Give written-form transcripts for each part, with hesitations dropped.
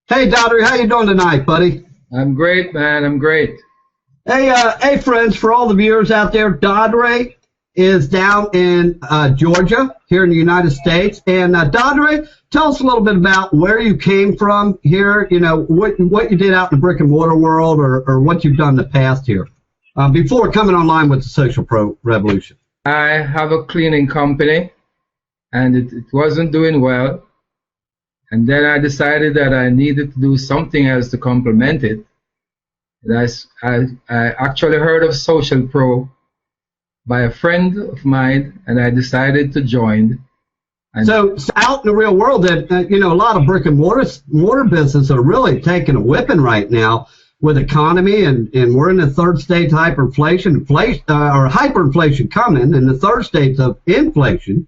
Hey, Roderick, how you doing tonight, buddy? I'm great, man. I'm great. Hey, friends, for all the viewers out there, Roderick is down in Georgia, here in the United States. And Roderick, tell us a little bit about where you came from here. You know what you did out in the brick and mortar world, or what you've done in the past here, before coming online with the Social Pro Revolution. I have a cleaning company, and it wasn't doing well. And then I decided that I needed to do something else to complement it. And I actually heard of Social Pro by a friend of mine, and I decided to join. And So out in the real world, that a lot of brick and mortar businesses are really taking a whipping right now with economy, and we're in the third stage hyperinflation, or hyperinflation coming, and the third stage of inflation.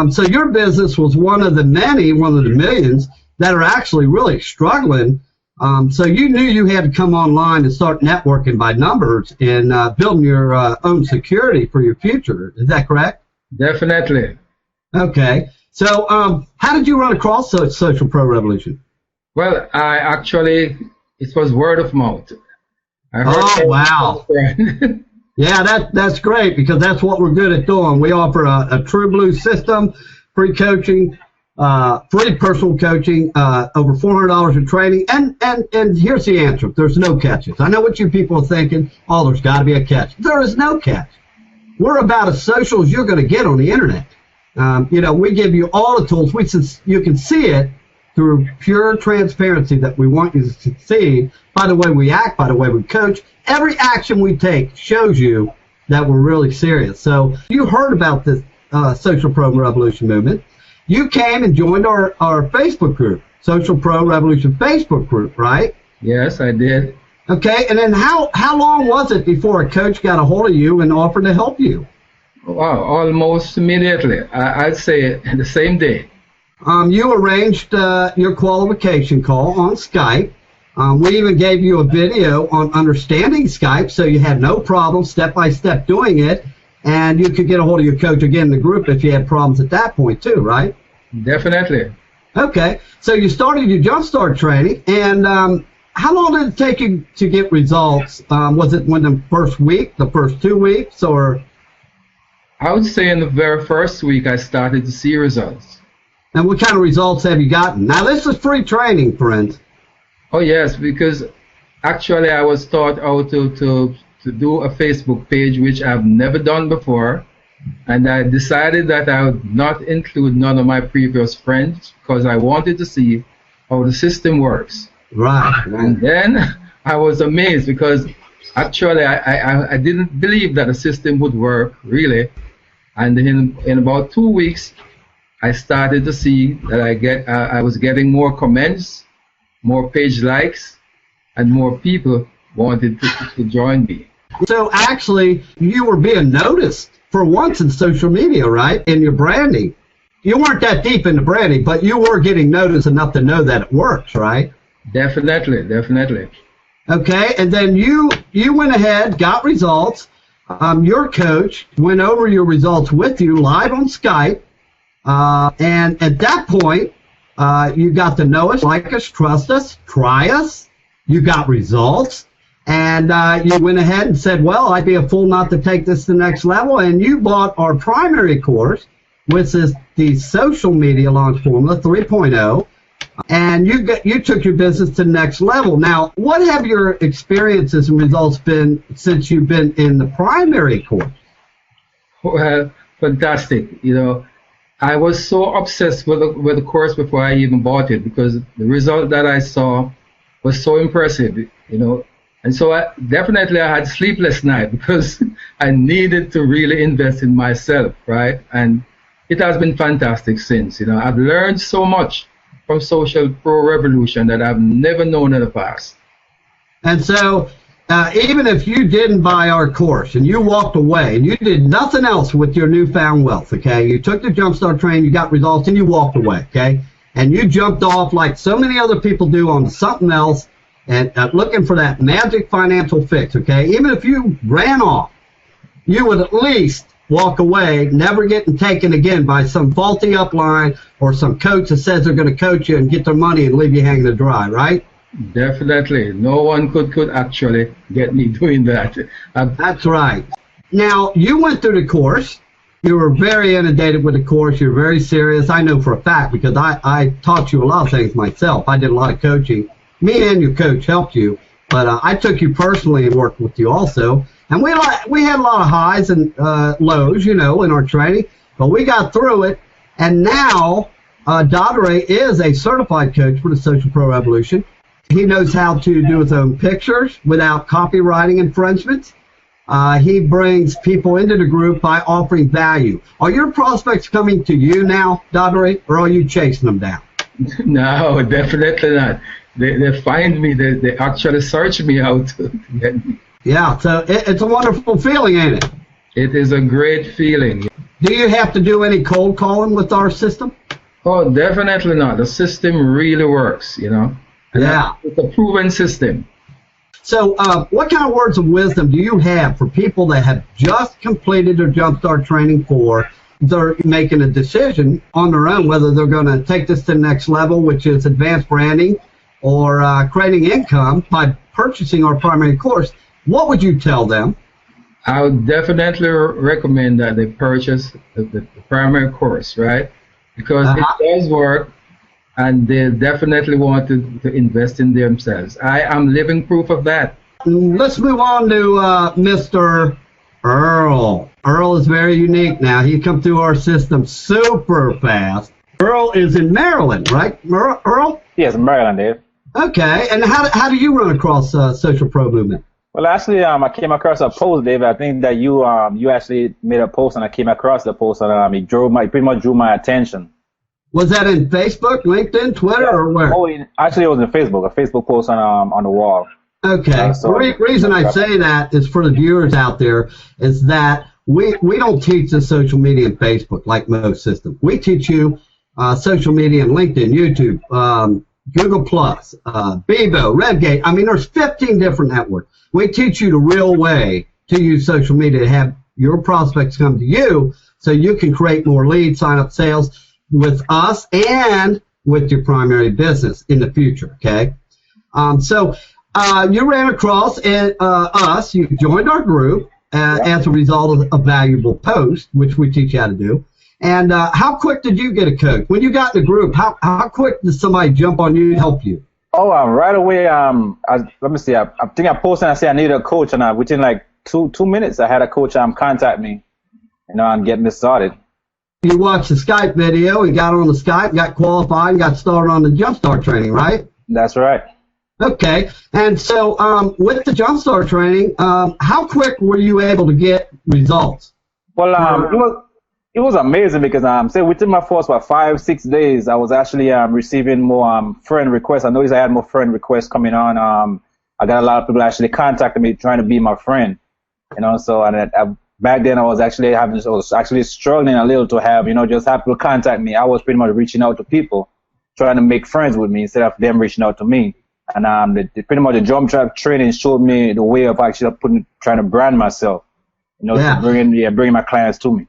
So your business was one of the millions that are actually really struggling. So you knew you had to come online and start networking by numbers and building your own security for your future. Is that correct? definitely. Okay. So how did you run across Social Pro Revolution? Well, it was word of mouth. I heard Oh, wow. it. Yeah, that's great, because that's what we're good at doing. We offer a true blue system, free coaching, free personal coaching, over $400 in training, and here's the answer: there's no catches. I know what you people are thinking. Oh, there's got to be a catch. There is no catch. We're about as social as you're going to get on the internet. We give you all the tools. You can see it through pure transparency that we want you to succeed. By the way we act, by the way we coach, every action we take shows you that we're really serious. So you heard about this Social Pro Revolution movement. You came and joined our Facebook group, Social Pro Revolution Facebook group, right? Yes, I did. Okay, and then how long was it before a coach got a hold of you and offered to help you? Wow, almost immediately. I'd say the same day. You arranged your qualification call on Skype. We even gave you a video on understanding Skype, so you had no problem step-by-step doing it, and you could get a hold of your coach again in the group if you had problems at that point too, right? Definitely. Okay, so you started your Jumpstart training, and how long did it take you to get results? Was it within the first week, the first 2 weeks, or? I would say in the very first week I started to see results. And what kind of results have you gotten? Now, this is free training, friends. Oh yes, because actually I was taught how to do a Facebook page, which I've never done before, and I decided that I would not include none of my previous friends because I wanted to see how the system works. Right. And then I was amazed because actually I didn't believe that the system would work really, and in about 2 weeks I started to see that I was getting more comments, more page likes, and more people wanted to join me. So actually, you were being noticed for once in social media, right? In your branding. You weren't that deep into branding, but you were getting noticed enough to know that it works, right? Definitely, definitely. Okay, and then you went ahead, got results. Your coach went over your results with you live on Skype. And at that point, you got to know us, like us, trust us, try us. You got results, and you went ahead and said, well, I'd be a fool not to take this to the next level. And you bought our primary course, which is the Social Media Launch Formula 3.0, and you took your business to the next level. Now, what have your experiences and results been since you've been in the primary course? Well, fantastic. I was so obsessed with the course before I even bought it because the result that I saw was so impressive, And so I had sleepless nights because I needed to really invest in myself, right? And it has been fantastic since. I've learned so much from Social Pro Revolution that I've never known in the past. And so even if you didn't buy our course and you walked away and you did nothing else with your newfound wealth, okay, you took the Jumpstart training, you got results, and you walked away, okay, and you jumped off like so many other people do on something else and looking for that magic financial fix, okay, even if you ran off, you would at least walk away, never getting taken again by some faulty upline or some coach that says they're going to coach you and get their money and leave you hanging to dry, right? Definitely. No one could actually get me doing that. That's right. Now, you went through the course. You were very inundated with the course. You're very serious. I know for a fact because I taught you a lot of things myself. I did a lot of coaching. Me and your coach helped you, but I took you personally and worked with you also. And we had a lot of highs and lows, in our training, but we got through it. And now Roderick is a certified coach for the Social Pro Revolution. He knows how to do his own pictures without copywriting infringements. He brings people into the group by offering value. Are your prospects coming to you now, Roderick, or are you chasing them down? No, definitely not. They find me. They actually search me out to get me. Yeah, so it's a wonderful feeling, ain't it? It is a great feeling. Do you have to do any cold calling with our system? Oh, definitely not. The system really works, And yeah. It's a proven system. So what kind of words of wisdom do you have for people that have just completed their Jumpstart training they're making a decision on their own whether they're going to take this to the next level, which is advanced branding or creating income by purchasing our primary course? What would you tell them? I would definitely recommend that they purchase the primary course, right? Because it does work, and they definitely want to invest in themselves. I am living proof of that. Let's move on to Mr. Earl. Earl is very unique now. He come through our system super fast. Earl is in Maryland, right? Earl? Yes, Maryland, Dave. Okay, and how do you run across Social Pro Movement? Well, actually, I came across a post, Dave. I think that you actually made a post, and I came across the post, and it pretty much drew my attention. Was that in Facebook, LinkedIn, Twitter, or where? Oh, actually, it was in Facebook. A Facebook post on the wall. Okay. The reason I say that is for the viewers out there is that we don't teach the social media and Facebook like most systems. We teach you social media and LinkedIn, YouTube, Google Plus, Bebo, Redgate. I mean, there's 15 different networks. We teach you the real way to use social media to have your prospects come to you so you can create more leads, sign up sales with us and with your primary business in the future, okay? So you ran across us. You joined our group as a result of a valuable post, which we teach you how to do. And how quick did you get a coach? When you got in the group, how quick did somebody jump on you and help you? Oh, right away. Let me see. I think I posted and I said I needed a coach, and within like two minutes, I had a coach contact me, and get me started. You watched the Skype video and got on the Skype, got qualified, and got started on the Jumpstart training, right? That's right. Okay. And so with the Jumpstart training, how quick were you able to get results? Well, it was amazing because say within my first 5-6 days, I was actually receiving more friend requests. I noticed I had more friend requests coming on. I got a lot of people actually contacting me trying to be my friend, So back then I was actually struggling a little to have just have people contact me. I was pretty much reaching out to people, trying to make friends with me instead of them reaching out to me. And pretty much the Jumpstart training showed me the way of actually trying to brand myself, to bring my clients to me.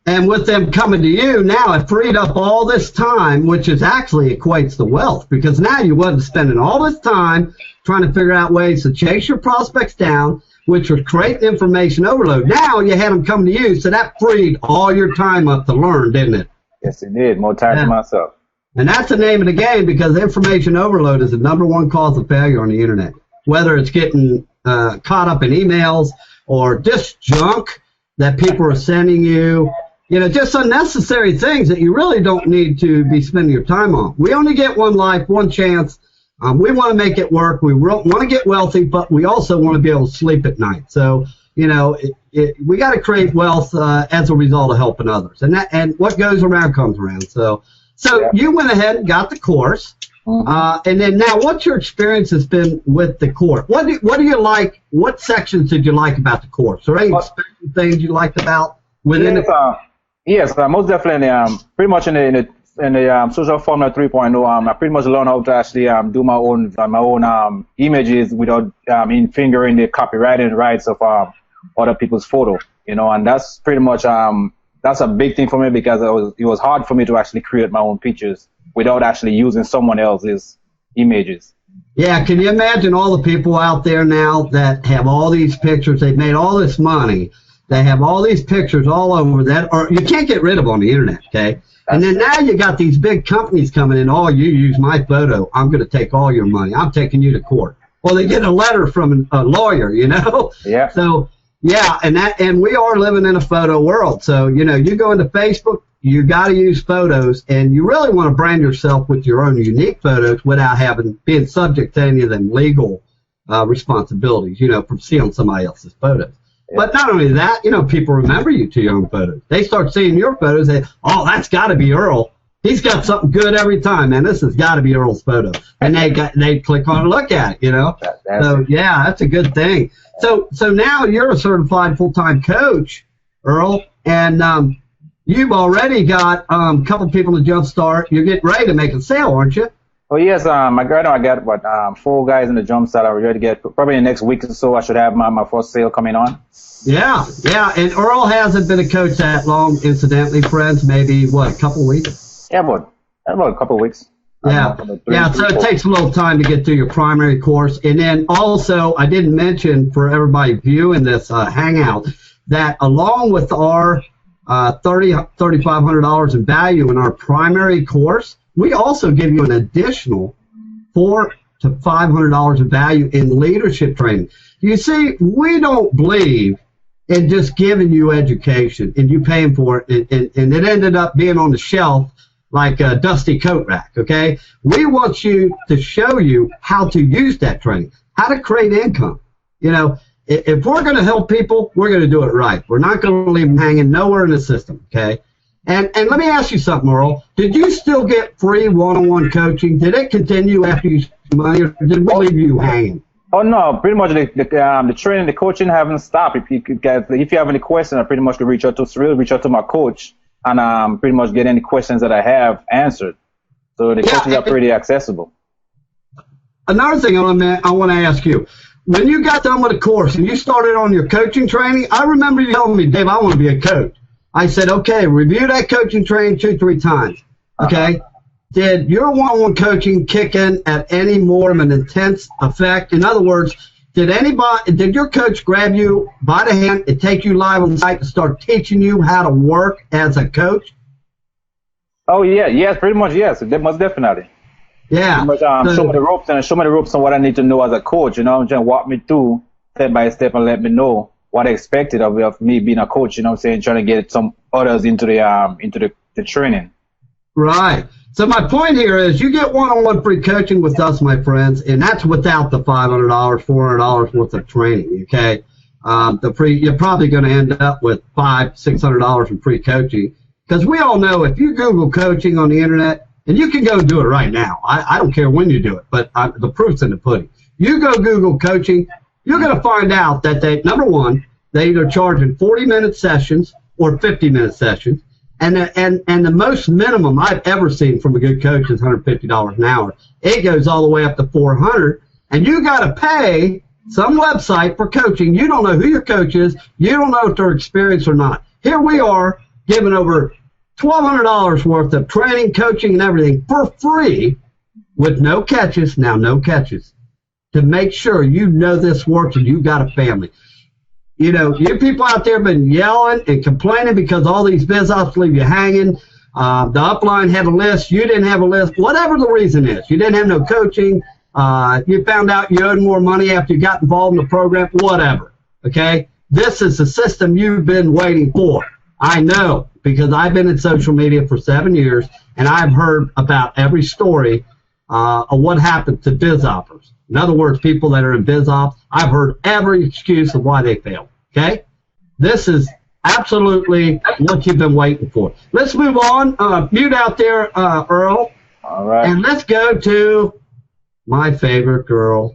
And with them coming to you now, it freed up all this time, which is actually equates to wealth, because now you wasn't spending all this time trying to figure out ways to chase your prospects down, which was creating information overload. Now you had them come to you, so that freed all your time up to learn, didn't it? Yes, it did. More time for myself. And that's the name of the game, because information overload is the #1 cause of failure on the internet. Whether it's getting caught up in emails or just junk that people are sending you, just unnecessary things that you really don't need to be spending your time on. We only get one life, one chance. We want to make it work. We want to get wealthy, but we also want to be able to sleep at night. So, we got to create wealth as a result of helping others. And what goes around comes around. So you went ahead and got the course. And then now, what's your experience has been with the course? What do you like? What sections did you like about the course? Or any special things you liked about within it? Yes, most definitely. Pretty much in the social formula 3.0, I pretty much learned how to actually do my own images without fingering the copywriting rights of other people's photo. and that's pretty much that's a big thing for me because it was hard for me to actually create my own pictures without actually using someone else's images. Yeah, can you imagine all the people out there now that have all these pictures? They've made all this money. They have all these pictures all over that, or you can't get rid of on the internet, okay? And then now you got these big companies coming in. Oh, you use my photo, I'm going to take all your money. I'm taking you to court. Well, they get a letter from a lawyer, Yeah. So yeah, and we are living in a photo world. So you go into Facebook, you got to use photos, and you really want to brand yourself with your own unique photos without being subject to any of them legal responsibilities, from seeing somebody else's photos. Yeah. But not only that, people remember you to your own photos. They start seeing your photos and, oh, that's got to be Earl. He's got something good every time, man. This has got to be Earl's photo. And they click on and look at it, So, yeah, that's a good thing. So now you're a certified full-time coach, Earl, and you've already got a couple people to jumpstart. You're getting ready to make a sale, aren't you? Oh, yes. I got 4 guys in the jumpstart. I'm ready to get, probably in the next week or so, I should have my first sale coming on. Yeah. And Earl hasn't been a coach that long, incidentally, friends. Maybe, a couple of weeks? Yeah, about a couple of weeks. Yeah, so it takes a little time to get through your primary course. And then also, I didn't mention for everybody viewing this Hangout that along with our $3,500 in value in our primary course, we also give you an additional $400 to $500 in value in leadership training. You see, we don't believe in just giving you education and you paying for it, and it ended up being on the shelf like a dusty coat rack, okay? We want you to show you how to use that training, how to create income. If we're going to help people, we're going to do it right. We're not going to leave them hanging nowhere in the system, okay? And let me ask you something, Earl. Did you still get free one-on-one coaching? Did it continue after you spent money, or did we leave you hanging? Oh, no. Pretty much the training, the coaching haven't stopped. If you have any questions, I pretty much can reach out to my coach and pretty much get any questions that I have answered. So the coaches are pretty accessible. Another thing I want to ask you. When you got done with the course and you started on your coaching training, I remember you telling me, Dave, I want to be a coach. I said, okay, review that coaching training 2-3 times. Okay? Did your one-on-one coaching kick in at any more of an intense effect? In other words, did your coach grab you by the hand and take you live on site and start teaching you how to work as a coach? Oh, yeah. Yes, pretty much, yes. Most definitely. Yeah. Pretty much, show me the ropes on what I need to know as a coach, just walk me through step by step and let me know what I expected of me being a coach, trying to get some others into the training. Right. So my point here is you get one-on-one free coaching with us, my friends, and that's without the $500, $400 worth of training, okay? You're probably going to end up with $500, $600 in free coaching because we all know if you Google coaching on the internet, and you can go do it right now. I don't care when you do it, but the proof's in the pudding. You go Google coaching, you're going to find out that they either charging 40-minute sessions or 50-minute sessions, and the most minimum I've ever seen from a good coach is $150 an hour. It goes all the way up to $400, and you got to pay some website for coaching. You don't know who your coach is. You don't know if they're experienced or not. Here we are giving over $1,200 worth of training, coaching, and everything for free with no catches. Now, no catches. To make sure you know this works and you got a family. You people out there have been yelling and complaining because all these biz ops leave you hanging. The upline had a list. You didn't have a list. Whatever the reason is. You didn't have no coaching. You found out you owed more money after you got involved in the program. Whatever. Okay? This is the system you've been waiting for. I know, because I've been in social media for 7 years, and I've heard about every story of what happened to biz oppers. In other words, people that are in biz ops, I've heard every excuse of why they failed. Okay? This is absolutely what you've been waiting for. Let's move on. Mute out there, Earl. All right. And let's go to my favorite girl,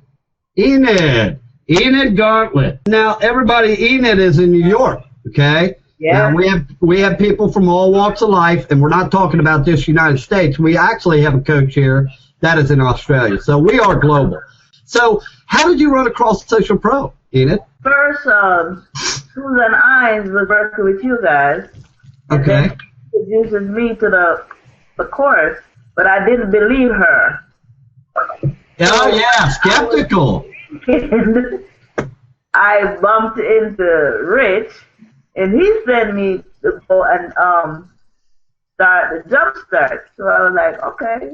Enid. Enid Gauntlet. Now, everybody, Enid is in New York, okay? Yeah. Now, we have people from all walks of life, and we're not talking about just United States. We actually have a coach here that is in Australia. So we are global. So how did you run across Social Pro, Enid? First, Susan Ines was working with you guys. And Okay. then she introduces me to the course, but I didn't believe her. Oh, yeah, skeptical. And I bumped into Rich, and he sent me to go and start the jump start. So I was like, okay.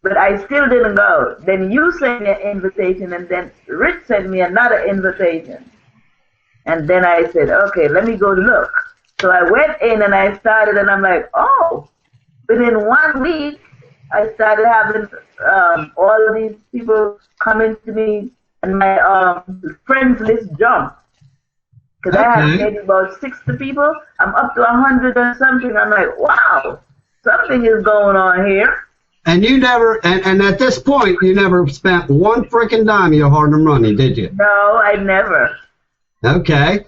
But I still didn't go. Then you sent me an invitation, and then Rich sent me another invitation. And then I said, okay, let me go look. So I went in and I started, and I'm like, oh. Within 1 week, I started having all of these people coming to me, and my friends list jumped. Because I had maybe about 60 people. I'm up to 100 or something. I'm like, wow, something is going on here. And you never, and at this point, you never spent one freaking dime of your hard-earned money, did you? No, I never. Okay.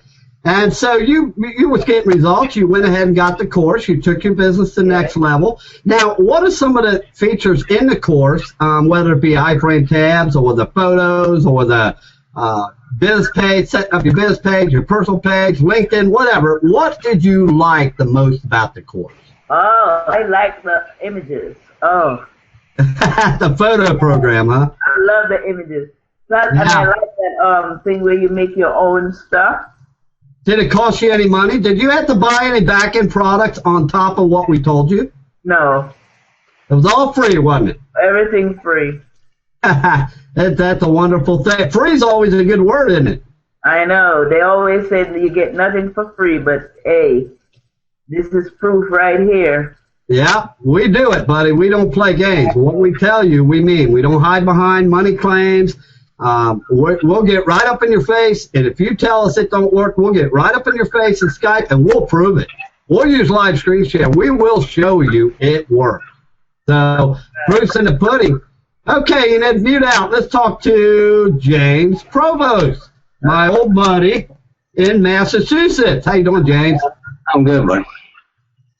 And so you was getting results. You went ahead and got the course. You took your business to the next level. Now, what are some of the features in the course, whether it be iframe tabs or the photos or the business page, setting up your business page, your personal page, LinkedIn, whatever. What did you like the most about the course? Oh, I like the images. Oh. The photo program, huh? I love the images. Plus, and I like that thing where you make your own stuff. Did it cost you any money? Did you have to buy any back-end products on top of what we told you? No. It was all free, wasn't it? Everything free. That's a wonderful thing. Free is always a good word, isn't it? I know. They always say that you get nothing for free, but hey, this is proof right here. Yeah, we do it, buddy. We don't play games. What we tell you, we mean. We don't hide behind money claims. We'll get right up in your face, and if you tell us it don't work, we'll get right up in your face in Skype, and we'll prove it. We'll use live screen share. We will show you it works. So, proof's in the pudding. Okay, you need to mute out. Let's talk to James Provost, my old buddy in Massachusetts. How you doing, James? I'm good, buddy.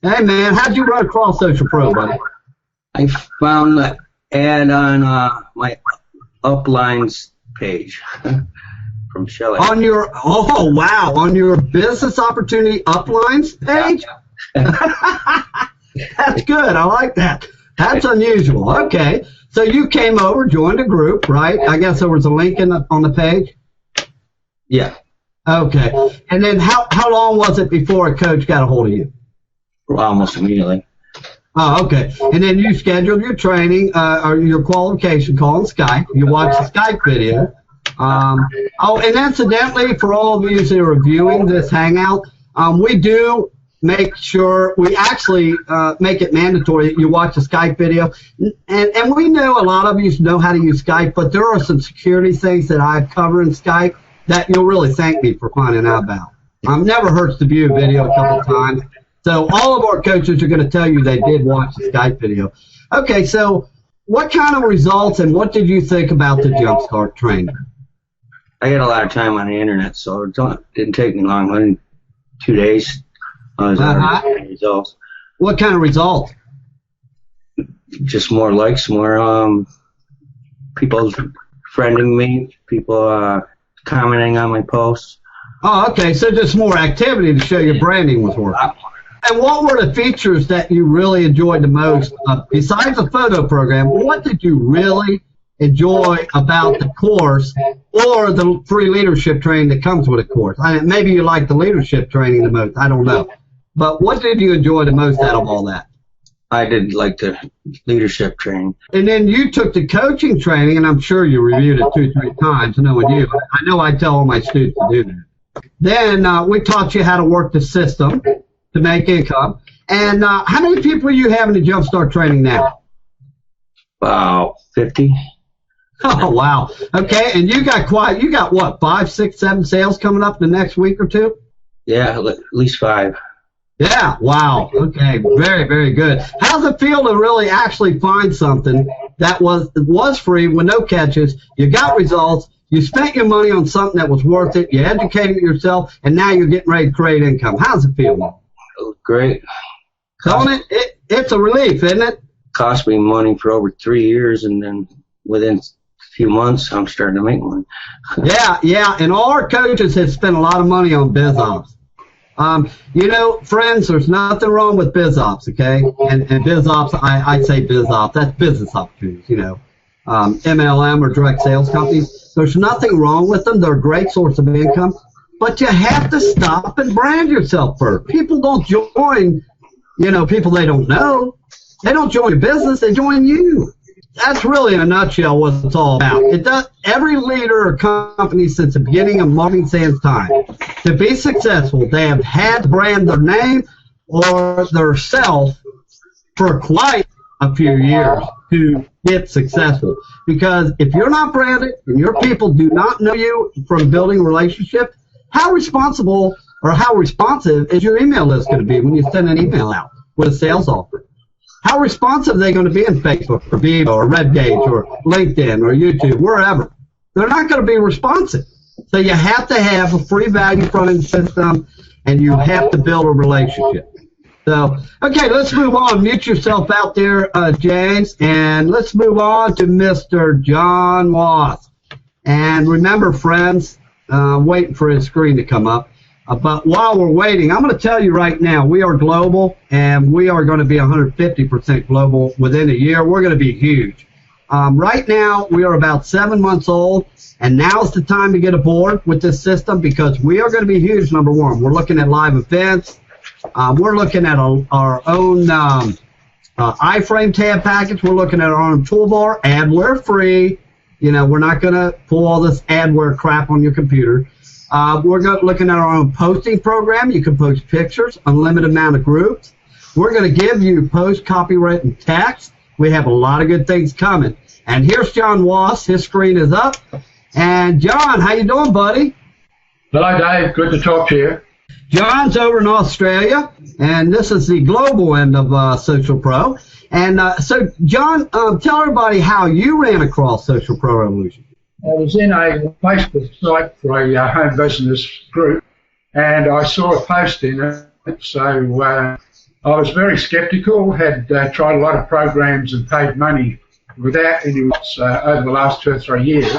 Hey, man, how'd you run across Social Pro, buddy? I found the ad on my uplines page from Shelley. On your, oh, wow, on your business opportunity uplines page? That's good. I like that. That's unusual. Okay. So you came over, joined a group, right? I guess there was a link on the page? Yeah. Okay. And then how long was it before a coach got a hold of you? Almost immediately. Oh, okay. And then you scheduled your training or your qualification call on Skype. You watched the Skype video. Oh, and incidentally, for all of you who are viewing this Hangout, we do make sure we actually make it mandatory that you watch the Skype video. And we know a lot of you know how to use Skype, but there are some security things that I've covered in Skype that you'll really thank me for finding out about. Never hurts to view a video a couple of times. So all of our coaches are going to tell you they did watch the Skype video. Okay, so what kind of results and what did you think about the Jumpstart training? I had a lot of time on the internet, so it didn't take me long. Within 2 days, I was getting results. What kind of results? Just more likes, more people friending me, people commenting on my posts. Oh, okay, so just more activity to show your branding was working. And what were the features that you really enjoyed the most? Besides the photo program, what did you really enjoy about the course or the free leadership training that comes with a course? Maybe you like the leadership training the most. I don't know. But what did you enjoy the most out of all that? I did like the leadership training. And then you took the coaching training, and I'm sure you reviewed it 2-3 times, knowing you. I know I tell all my students to do that. Then we taught you how to work the system to make income. And how many people are you having to Jumpstart training now? About 50. Oh, wow. Okay, and you got what, 5, 6, 7 sales coming up the next week or two? Yeah, at least 5. Yeah, wow. Okay, very, very good. How's it feel to really actually find something that was free with no catches, you got results, you spent your money on something that was worth it, you educated yourself, and now you're getting ready to create income? How's it feel? Great. It's a relief, isn't it? Cost me money for over 3 years, and then within few months, I'm starting to make one. Yeah, and all our coaches have spent a lot of money on biz ops. You know, friends, there's nothing wrong with biz ops, okay? And biz ops, I say biz ops, that's business opportunities, you know. MLM or direct sales companies, there's nothing wrong with them. They're a great source of income. But you have to stop and brand yourself first. People don't join, you know, people they don't know. They don't join your business, they join you. That's really in a nutshell what it's all about. It does. Every leader or company since the beginning of Marketing Sans time, to be successful, they have had to brand their name or their self for quite a few years to get successful. Because if you're not branded and your people do not know you from building relationships, how responsible or how responsive is your email list going to be when you send an email out with a sales offer? How responsive are they going to be in Facebook or Vivo or RedGage or LinkedIn or YouTube, wherever? They're not going to be responsive. So you have to have a free value front-end system, and you have to build a relationship. So, okay, let's move on. Mute yourself out there, James, and let's move on to Mr. John Wass. And remember, friends, waiting for his screen to come up. But while we're waiting, I'm going to tell you right now, we are global, and we are going to be 150% global within a year. We're going to be huge. Right now, we are about 7 months old, and now's the time to get aboard with this system because we are going to be huge, number one. We're looking at live events. We're looking at our own iframe tab package. We're looking at our own toolbar, adware free. You know, we're not going to pull all this adware crap on your computer. We're looking at our own posting program. You can post pictures, unlimited amount of groups. We're going to give you post copywritten text. We have a lot of good things coming. And here's John Wass. His screen is up. And John, how you doing, buddy? Hello, Dave. Good to talk to you. John's over in Australia, and this is the global end of Social Pro. And so, John, tell everybody how you ran across Social Pro Revolution. I was in a Facebook site for a home business group, and I saw a post in it. So I was very skeptical, had tried a lot of programs and paid money without any results over the last 2 or 3 years.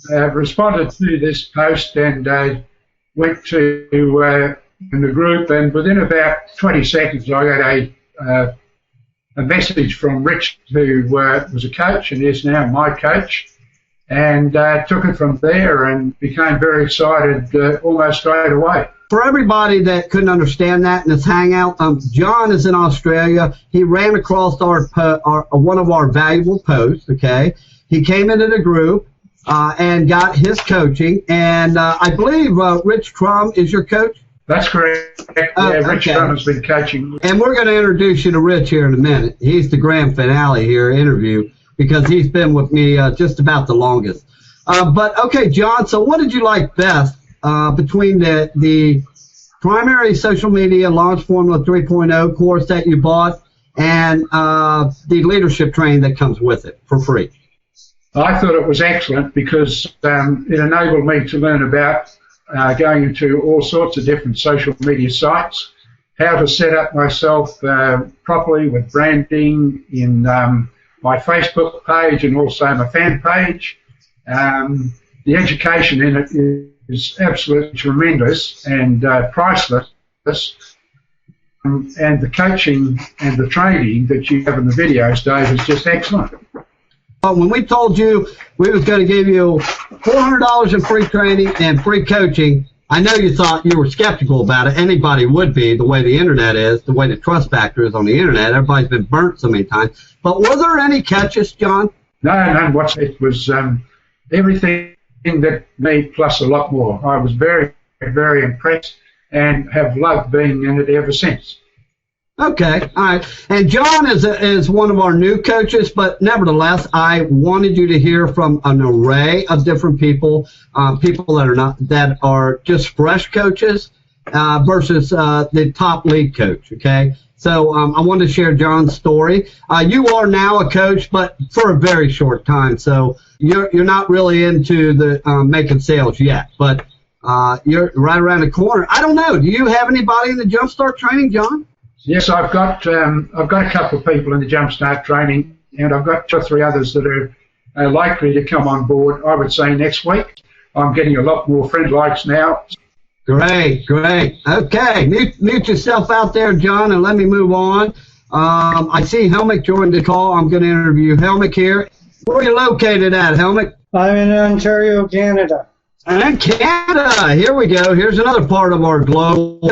Responded to this post and went to in the group, and within about 20 seconds I got a message from Rich, who was a coach and is now my coach. And took it from there and became very excited almost straight away. For everybody that couldn't understand that in this hangout, John is in Australia. He ran across one of our valuable posts, okay? He came into the group and got his coaching. And I believe Rich Crum is your coach? That's correct. Yeah, Rich Crum has been coaching. And we're going to introduce you to Rich here in a minute. He's the grand finale here, interview, because he's been with me just about the longest. But, okay, John, so what did you like best between the primary social media launch formula 3.0 course that you bought and the leadership training that comes with it for free? I thought it was excellent because it enabled me to learn about going into all sorts of different social media sites, how to set up myself properly with branding in my Facebook page and also my fan page. The education in it is absolutely tremendous and priceless. And the coaching and the training that you have in the videos, Dave, is just excellent. When we told you we was going to give you $400 in free training and free coaching, I know you thought you were skeptical about it. Anybody would be, the way the internet is, the way the trust factor is on the internet. Everybody's been burnt so many times. But were there any catches, John? No, none whatsoever. It was everything that me plus a lot more. I was very, very impressed and have loved being in it ever since. Okay, all right. And John is one of our new coaches, but nevertheless, I wanted you to hear from an array of different people, people that are just fresh coaches versus the top lead coach. Okay, so I wanted to share John's story. You are now a coach, but for a very short time, so you're not really into the making sales yet, but you're right around the corner. I don't know. Do you have anybody in the Jumpstart training, John? Yes, I've got a couple of people in the Jumpstart training, and I've got 2 or 3 others that are likely to come on board, I would say, next week. I'm getting a lot more friend likes now. Great, great. Okay, mute yourself out there, John, and let me move on. I see Helmick joined the call. I'm going to interview Helmick here. Where are you located at, Helmick? I'm in Ontario, Canada. And Canada. Here we go. Here's another part of our globe.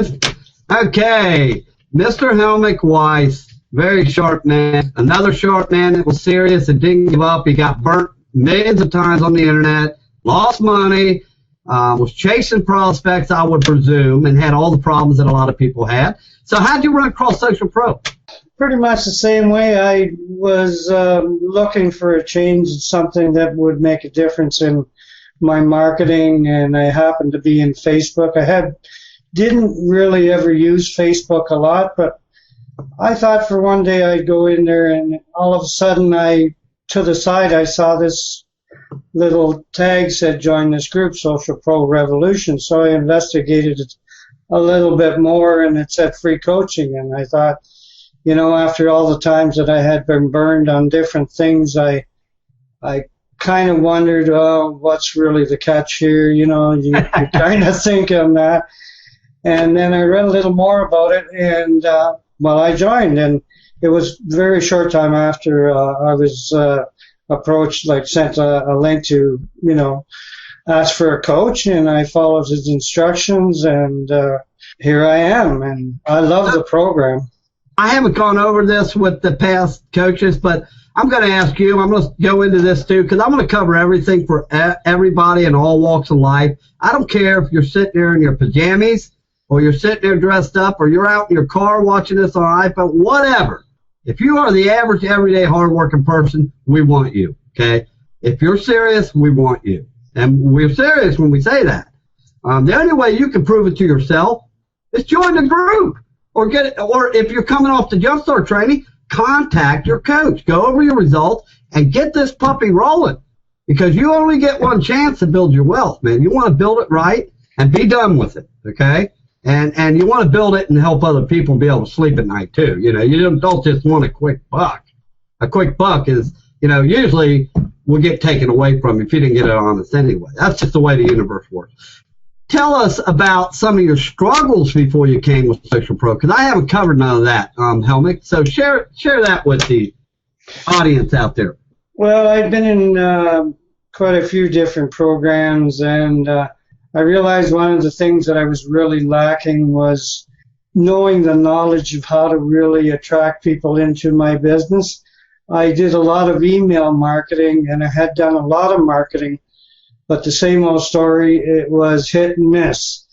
Okay, Mr. Helmick Weiss, very sharp man. Another sharp man that was serious and didn't give up. He got burnt millions of times on the internet, lost money, was chasing prospects, I would presume, and had all the problems that a lot of people had. So how'd you run Cross Social Pro? Pretty much the same way. I was looking for a change, something that would make a difference in my marketing, and I happened to be in Facebook. Didn't really ever use Facebook a lot, but I thought for one day I'd go in there, and all of a sudden to the side I saw this little tag said join this group, Social Pro Revolution. So I investigated it a little bit more, and it said free coaching, and I thought, you know, after all the times that I had been burned on different things, I kind of wondered, what's really the catch here? You know, you kind of think on that. And then I read a little more about it, and, I joined. And it was a very short time after I was approached, sent a link to, you know, ask for a coach, and I followed his instructions, and here I am. And I love the program. I haven't gone over this with the past coaches, but I'm going to ask you. I'm going to go into this too, because I'm going to cover everything for everybody in all walks of life. I don't care if you're sitting there in your pajamas, or you're sitting there dressed up, or you're out in your car watching this on iPhone, whatever. If you are the average, everyday, hardworking person, we want you, okay? If you're serious, we want you. And we're serious when we say that. The only way you can prove it to yourself is join the group. Or if you're coming off the Jumpstart training, contact your coach. Go over your results and get this puppy rolling, because you only get one chance to build your wealth, man. You want to build it right and be done with it, okay? And you want to build it and help other people be able to sleep at night too. You know, you don't just want a quick buck. A quick buck is, you know, usually will get taken away from you if you didn't get it honest anyway. That's just the way the universe works. Tell us about some of your struggles before you came with Social Pro, because I haven't covered none of that, Helmick. So share that with the audience out there. Well, I've been in quite a few different programs, and I realized one of the things that I was really lacking was knowing the knowledge of how to really attract people into my business. I did a lot of email marketing, and I had done a lot of marketing, but the same old story, it was hit and miss.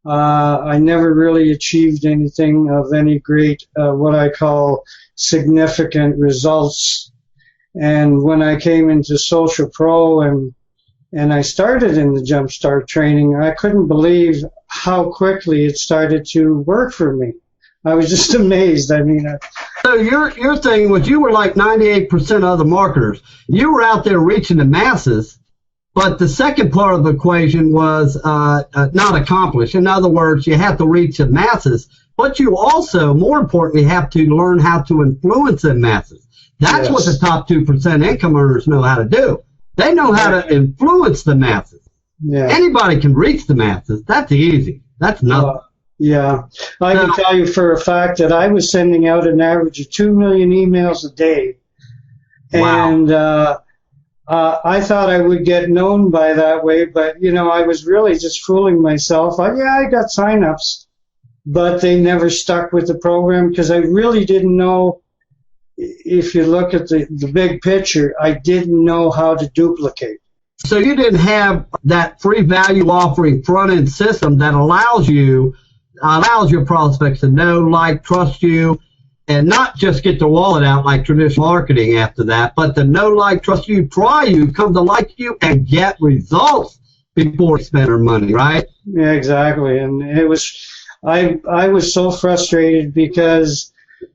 I never really achieved anything of any great, what I call significant results. And when I came into Social Pro and I started in the Jumpstart training, I couldn't believe how quickly it started to work for me. I was just amazed. I mean, so your thing was you were like 98% of the marketers. You were out there reaching the masses, but the second part of the equation was not accomplished. In other words, you have to reach the masses, but you also, more importantly, have to learn how to influence the masses. That's what the top 2% income earners know how to do. They know how to influence the masses. Yeah. Anybody can reach the masses. That's easy. That's nothing. Yeah. I can tell you for a fact that I was sending out an average of 2 million emails a day. Wow. And I thought I would get known by that way, but, you know, I was really just fooling myself. I got sign-ups, but they never stuck with the program because I really didn't know. If you look at the big picture, I didn't know how to duplicate. So you didn't have that free value offering front-end system that allows your prospects to know, like, trust you, and not just get the wallet out like traditional marketing after that, but to know, like, trust you, try you, come to like you, and get results before you spend their money, right? Yeah, exactly. And it was, I was so frustrated because,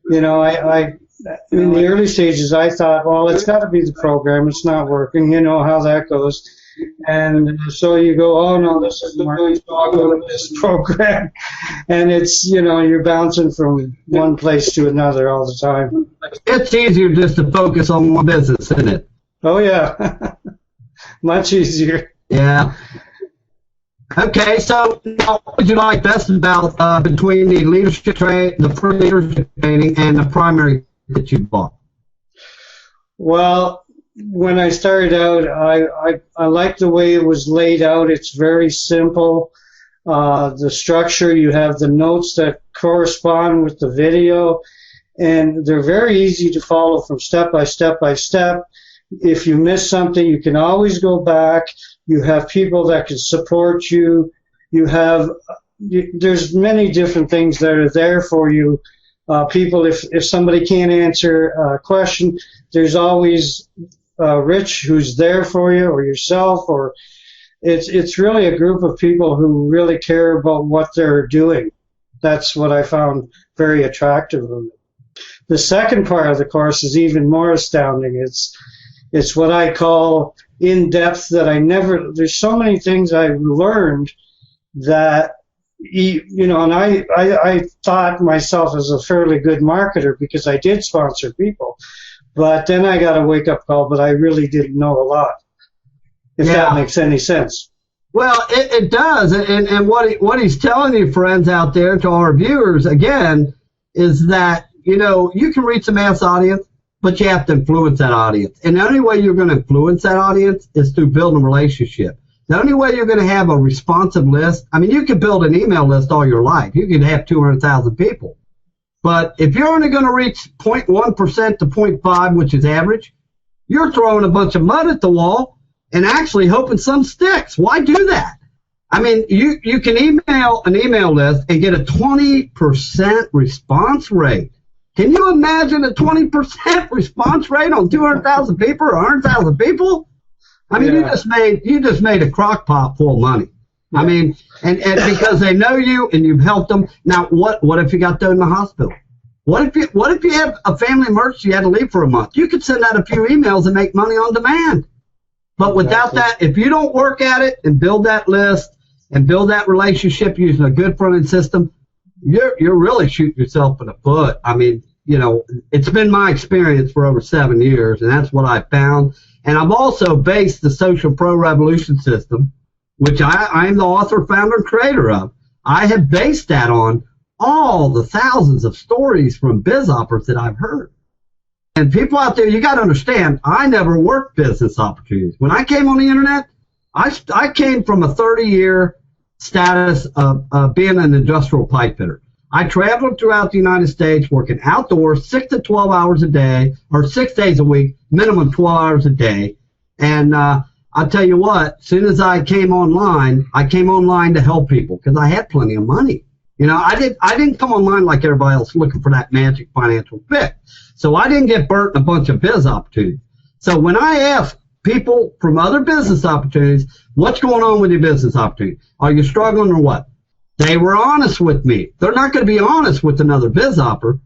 you know, I in the early stages, I thought, well, it's got to be the program. It's not working. You know how that goes. And so you go, oh, no, this isn't working, so I'll go to this program. And it's, you know, you're bouncing from one place to another all the time. It's easier just to focus on one business, isn't it? Oh, yeah. Much easier. Yeah. Okay, so now, what would you like best about between the leadership training, the pre-leadership training, and the primary that you bought? Well, when I started out, I liked the way it was laid out. It's very simple. The structure, you have the notes that correspond with the video, and they're very easy to follow from step by step by step. If you miss something, you can always go back. You have people that can support you. There's many different things that are there for you. People, if somebody can't answer a question, there's always Rich who's there for you, or yourself, or it's really a group of people who really care about what they're doing. That's what I found very attractive of it. The second part of the course is even more astounding. It's what I call in-depth that there's so many things I learned that, and I thought myself as a fairly good marketer because I did sponsor people. But then I got a wake-up call, but I really didn't know a lot, if that makes any sense. Well, it does. And what he's telling you, friends out there, to our viewers, again, is that, you can reach a mass audience, but you have to influence that audience. And the only way you're going to influence that audience is through building a relationship. The only way you're going to have a responsive list, you could build an email list all your life. You could have 200,000 people. But if you're only going to reach 0.1% to 0.5, which is average, you're throwing a bunch of mud at the wall and actually hoping some sticks. Why do that? You can email an email list and get a 20% response rate. Can you imagine a 20% response rate on 200,000 people or 100,000 people? You just made a crock pot full of money. Yeah. And because they know you and you've helped them. Now, what if you got thrown in the hospital? What if you have a family emergency, you had to leave for a month? You could send out a few emails and make money on demand. But without that, if you don't work at it and build that list and build that relationship using a good front-end system, you're really shooting yourself in the foot. It's been my experience for over 7 years, and that's what I found. And I've also based the Social Pro Revolution system, which I am the author, founder, and creator of. I have based that on all the thousands of stories from biz operators that I've heard. And people out there, you got to understand, I never worked business opportunities. When I came on the internet, I came from a 30-year status of being an industrial pipe fitter. I traveled throughout the United States working outdoors 6 to 12 hours a day, or 6 days a week, minimum 12 hours a day. And I'll tell you what, as soon as I came online to help people because I had plenty of money. I didn't come online like everybody else looking for that magic financial fix. So I didn't get burnt in a bunch of biz opportunities. So when I ask people from other business opportunities, what's going on with your business opportunity? Are you struggling or what? They were honest with me. They're not going to be honest with another biz operator.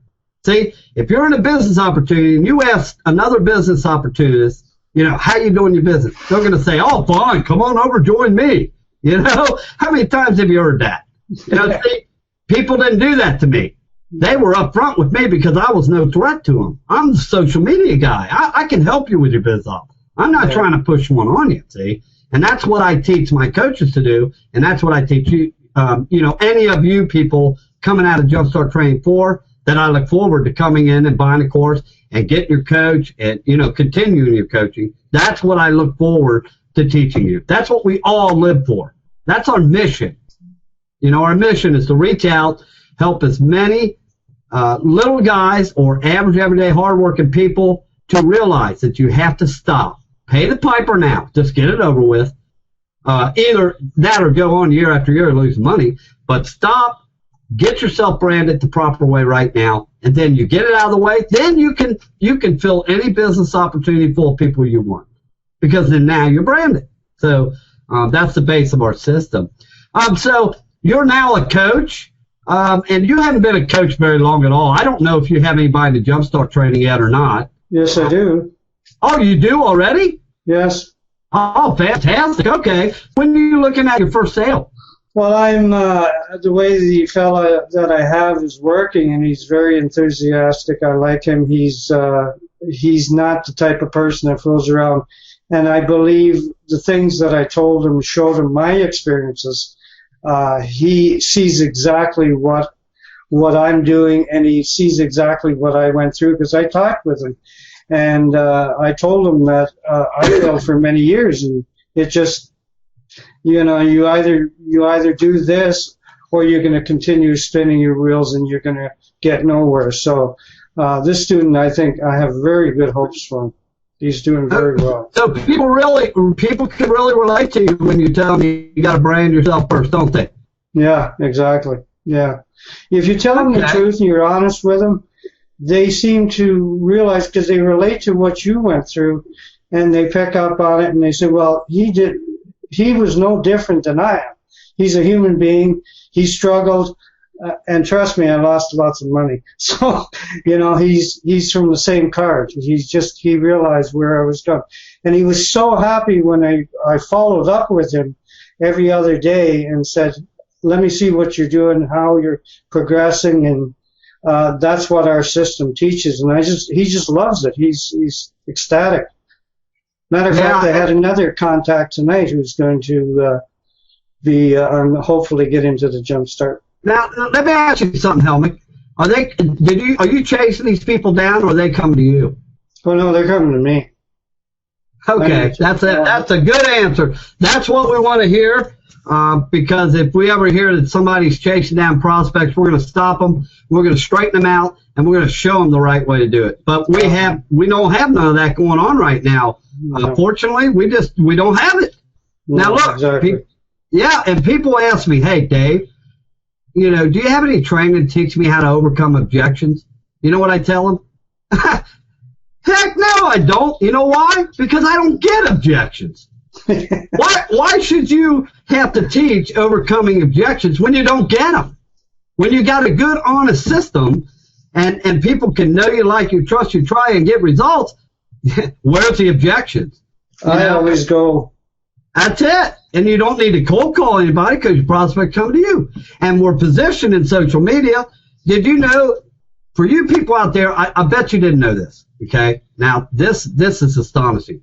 See, if you're in a business opportunity and you ask another business opportunist, how you doing your business? They're going to say, oh, fine, come on over, join me. How many times have you heard that? See, people didn't do that to me. They were upfront with me because I was no threat to them. I'm the social media guy. I can help you with your biz op. I'm not trying to push one on you, see? And that's what I teach my coaches to do, and that's what I teach you. Any of you people coming out of Jumpstart Training 4 that I look forward to coming in and buying a course and getting your coach and, continuing your coaching. That's what I look forward to teaching you. That's what we all live for. That's our mission. Our mission is to reach out, help as many little guys or average, everyday, hardworking people to realize that you have to stop. Pay the piper now. Just get it over with. Either that or go on year after year and lose money. But stop, get yourself branded the proper way right now, and then you get it out of the way. Then you can fill any business opportunity full of people you want, because then now you're branded. So that's the base of our system. So you're now a coach, and you haven't been a coach very long at all. I don't know if you have anybody to Jumpstart Training yet or not. Yes, I do. Oh, you do already? Yes. Oh, fantastic. Okay. When are you looking at your first sale? Well, I'm the way the fella that I have is working, and he's very enthusiastic. I like him. He's he's not the type of person that fools around. And I believe the things that I told him, showed him my experiences. He sees exactly what I'm doing, and he sees exactly what I went through because I talked with him. And I told him that I failed for many years, and it just, you either do this or you're going to continue spinning your wheels and you're going to get nowhere. So this student, I think I have very good hopes for him. He's doing very well. So people can really relate to you when you tell them you got to brand yourself first, don't they? Yeah, exactly. Yeah. If you tell them the truth and you're honest with them, they seem to realize, because they relate to what you went through, and they pick up on it and they say, well, he was no different than I am. He's a human being. He struggled. And trust me, I lost lots of money. So, he's from the same card. He realized where I was going. And he was so happy when I followed up with him every other day and said, let me see what you're doing, how you're progressing. And that's what our system teaches. And he just loves it. He's ecstatic. Matter of fact, I had another contact tonight who's going to hopefully get into the Jump Start. Now, let me ask you something, Helmick. Are you chasing these people down, or are they coming to you? Oh no, they're coming to me. Okay, that's a good answer. That's what we want to hear, because if we ever hear that somebody's chasing down prospects, we're going to stop them, we're going to straighten them out, and we're going to show them the right way to do it. But we don't have none of that going on right now. No. Fortunately, we don't have it. No, now look, exactly. and people ask me, hey, Dave, do you have any training to teach me how to overcome objections? You know what I tell them? Heck no, I don't. You know why? Because I don't get objections. Why should you have to teach overcoming objections when you don't get them? When you got a good, honest system and people can know you, like you, trust you, try and get results, where's the objections? I always go. That's it. And you don't need to cold call anybody because your prospect come to you. And we're positioned in social media. Did you know, for you people out there, I bet you didn't know this, okay? Now, this is astonishing.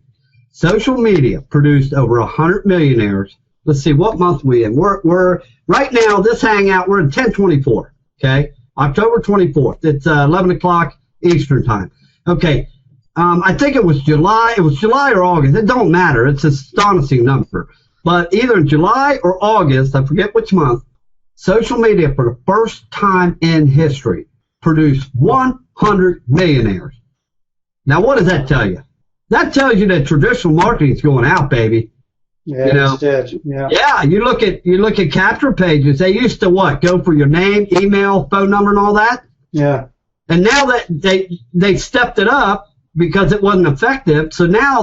Social media produced over 100 millionaires. Let's see, what month we in? We're right now, this hangout, we're in 10/24, okay? October 24th. It's 11 o'clock Eastern time. Okay. I think it was July. It was July or August. It don't matter. It's an astonishing number. But either in July or August, I forget which month, social media for the first time in history produced 100 millionaires. Now, what does that tell you? That tells you that traditional marketing is going out, baby. Yeah, it's dead. Yeah. Yeah, you look at capture pages. They used to what? Go for your name, email, phone number, and all that. Yeah. And now that they stepped it up, because it wasn't effective. So now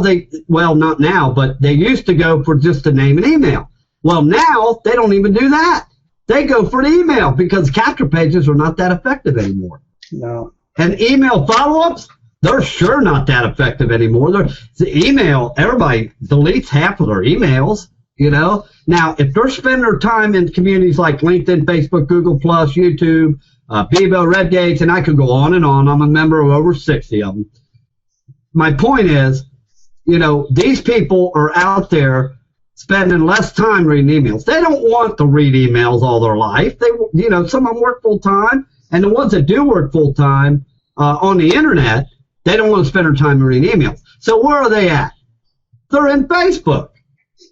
not now, but they used to go for just a name and email. Well, now they don't even do that. They go for the email because capture pages are not that effective anymore. No. And email follow-ups, they're sure not that effective anymore. The email, everybody deletes half of their emails, Now, if they're spending their time in communities like LinkedIn, Facebook, Google+, YouTube, Bebo, Redgates, and I could go on and on. I'm a member of over 60 of them. My point is, these people are out there spending less time reading emails. They don't want to read emails all their life. Some of them work full time, and the ones that do work full time on the internet, they don't want to spend their time reading emails. So where are they at? They're in Facebook.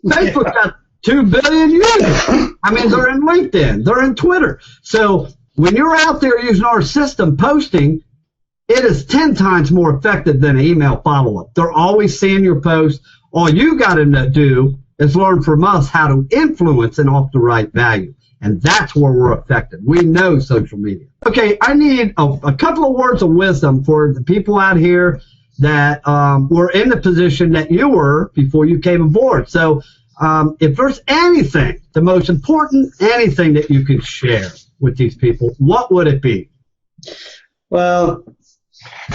Facebook got 2 billion users. I mean, they're in LinkedIn. They're in Twitter. So when you're out there using our system posting, it is 10 times more effective than an email follow-up. They're always seeing your post. All you got to do is learn from us how to influence and offer the right value. And that's where we're effective. We know social media. Okay, I need a couple of words of wisdom for the people out here that were in the position that you were before you came aboard. So if there's anything, the most important anything that you can share with these people, what would it be? Well,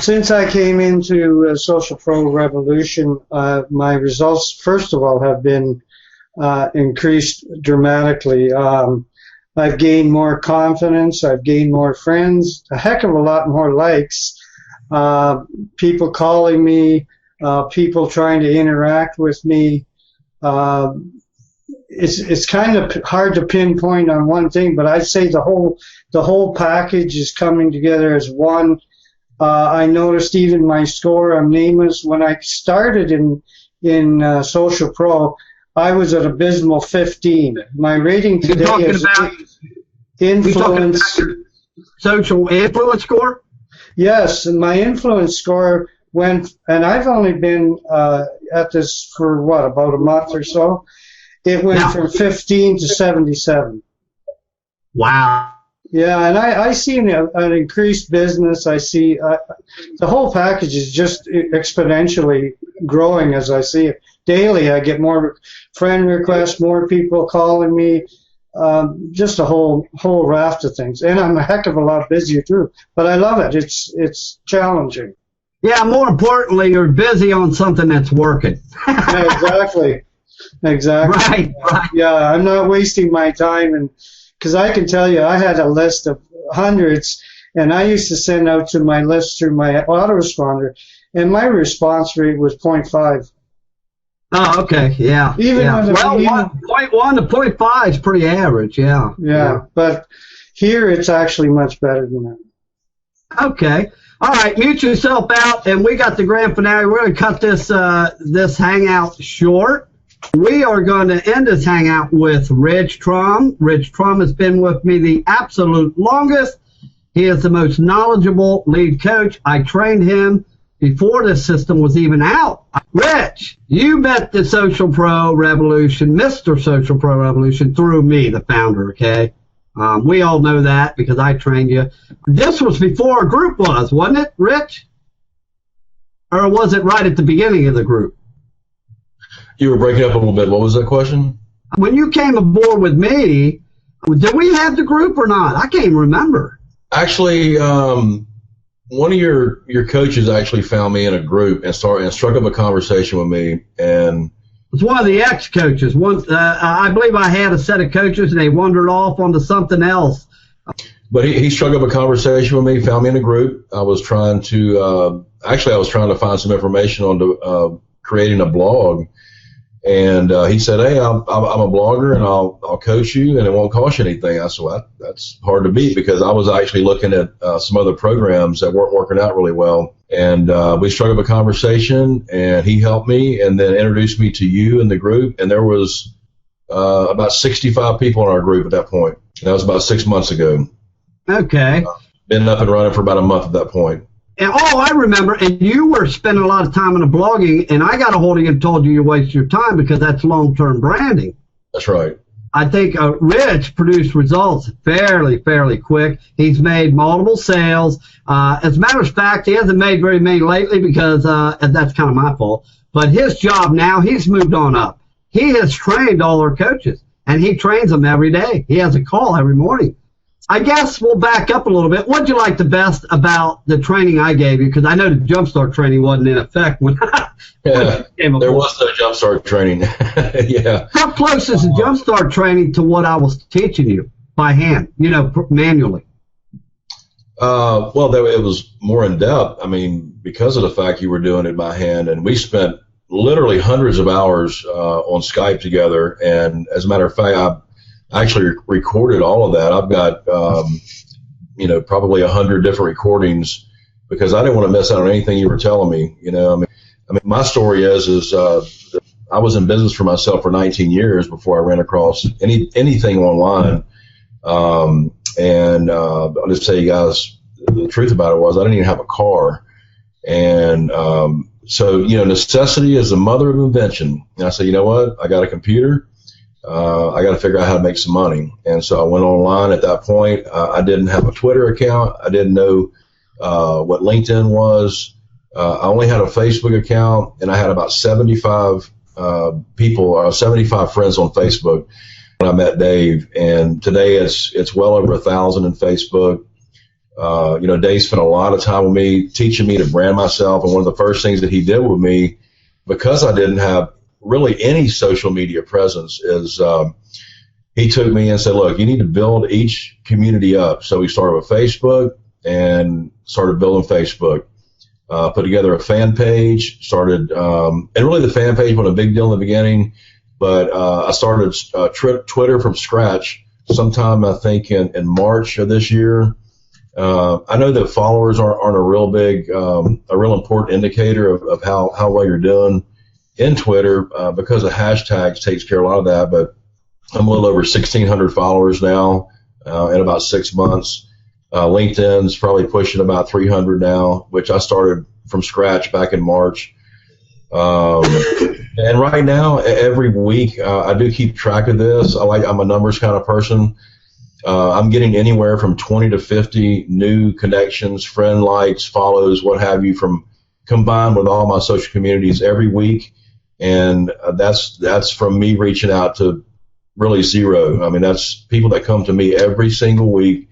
since I came into Social Pro Revolution, my results, first of all, have been increased dramatically. I've gained more confidence. I've gained more friends, a heck of a lot more likes. people calling me, people trying to interact with me. It's kind of hard to pinpoint on one thing, but I'd say the whole package is coming together as one. I noticed even my score on nameless when I started in Social Pro, I was at abysmal 15. My rating today is influence. Social influence score? Yes, and my influence score went, and I've only been at this for about a month or so. It went from 15 to 77. Wow. Yeah, and I see an increased business. I see the whole package is just exponentially growing as I see it. Daily, I get more friend requests, more people calling me, just a whole raft of things. And I'm a heck of a lot busier too. But I love it. It's challenging. Yeah, more importantly, you're busy on something that's working. Yeah, exactly. Right. Yeah, I'm not wasting my time, and because I can tell you, I had a list of hundreds, and I used to send out to my list through my autoresponder, and my response rate was 0.5. Oh, okay, yeah. Well, 0.1 to 0.5 is pretty average, yeah. Yeah, but here it's actually much better than that. Okay. All right, mute yourself out, and we got the grand finale. We're going to cut this hangout short. We are going to end this hangout with Rich Trum. Rich Trum has been with me the absolute longest. He is the most knowledgeable lead coach. I trained him before this system was even out. Rich, you met the Social Pro Revolution, Mr. Social Pro Revolution, through me, the founder, okay? We all know that because I trained you. This was before a group was, wasn't it, Rich? Or was it right at the beginning of the group? You were breaking up a little bit. What was that question? When you came aboard with me, did we have the group or not? I can't even remember. Actually, one of your coaches actually found me in a group and struck up a conversation with me. And it's one of the ex-coaches. I believe I had a set of coaches, and they wandered off onto something else. But he struck up a conversation with me, found me in a group. I was trying to find some information on creating a blog. And he said, "Hey, I'm a blogger, and I'll coach you, and it won't cost you anything." I said, "Well, that's hard to beat," because I was actually looking at some other programs that weren't working out really well. And we struck up a conversation, and he helped me, and then introduced me to you in the group. And there was about 65 people in our group at that point. And that was about 6 months ago. Okay. Been up and running for about a month at that point. And I remember, and you were spending a lot of time on the blogging, and I got a hold of you and told you wasted your time because that's long-term branding. That's right. I think Rich produced results fairly quick. He's made multiple sales. As a matter of fact, he hasn't made very many lately because that's kind of my fault. But his job now, he's moved on up. He has trained all our coaches, and he trains them every day. He has a call every morning. I guess we'll back up a little bit. What'd you like the best about the training I gave you? Because I know the Jumpstart training wasn't in effect when there was no Jumpstart training. Yeah. How close is the Jumpstart training to what I was teaching you by hand, manually? Well, it was more in depth. I mean, because of the fact you were doing it by hand, and we spent literally hundreds of hours on Skype together. And as a matter of fact, I actually recorded all of that. I've got, probably 100 different recordings because I didn't want to miss out on anything you were telling me. I mean, my story is I was in business for myself for 19 years before I ran across anything online. And I'll just tell you guys, the truth about it was I didn't even have a car. And so, necessity is the mother of invention. And I said, you know what? I got a computer. I got to figure out how to make some money. And so I went online at that point. I didn't have a Twitter account. I didn't know what LinkedIn was. I only had a Facebook account, and I had about 75 75 friends on Facebook when I met Dave. And today it's well over 1,000 in Facebook. Dave spent a lot of time with me, teaching me to brand myself. And one of the first things that he did with me, because I didn't have really any social media presence, is he took me and said, look, you need to build each community up. So we started with Facebook and started building Facebook. put together a fan page, started, and really the fan page wasn't a big deal in the beginning, but I started Twitter from scratch sometime, I think, in March of this year. I know that followers aren't a real big, a real important indicator of how well you're doing in Twitter, because of hashtags takes care of a lot of that, but I'm a little over 1,600 followers now in about 6 months. LinkedIn's probably pushing about 300 now, which I started from scratch back in March. And right now, every week, I do keep track of this. I'm a numbers kind of person. I'm getting anywhere from 20 to 50 new connections, friend likes, follows, what have you, from combined with all my social communities every week. And that's from me reaching out to really zero. I mean, that's people that come to me every single week,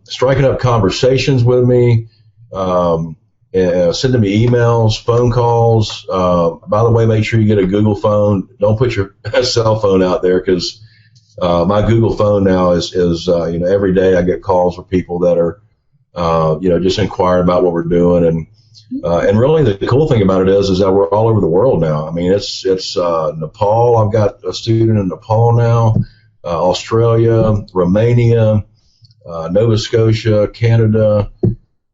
striking up conversations with me, sending me emails, phone calls. By the way, make sure you get a Google phone. Don't put your cell phone out there, because my Google phone now is every day I get calls from people that are just inquiring about what we're doing, and really the cool thing about it is that we're all over the world now. I mean, it's Nepal. I've got a student in Nepal now, Australia, Romania, Nova Scotia, Canada,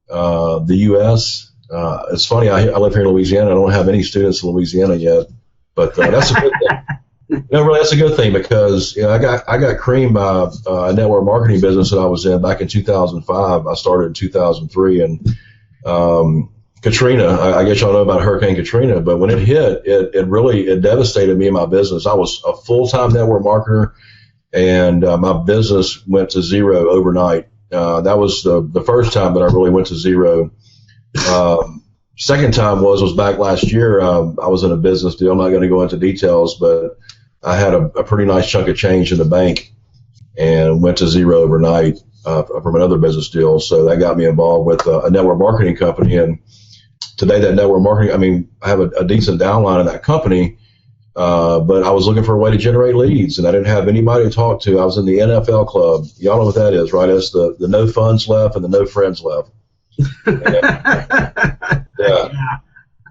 the U.S. It's funny, I live here in Louisiana. I don't have any students in Louisiana yet, but that's a good thing. Really, that's a good thing, because I got creamed by a network marketing business that I was in back in 2005. I started in 2003, and Katrina, I guess y'all know about Hurricane Katrina, but when it hit, it really devastated me and my business. I was a full-time network marketer, and my business went to zero overnight. That was the first time that I really went to zero. Second time was back last year. I was in a business deal. I'm not going to go into details, but I had a pretty nice chunk of change in the bank and went to zero overnight from another business deal. So that got me involved with a network marketing company. And today that network marketing, I have a decent downline in that company, but I was looking for a way to generate leads, and I didn't have anybody to talk to. I was in the NFL club. Y'all know what that is, right? It's the no funds left and the no friends left. Yeah.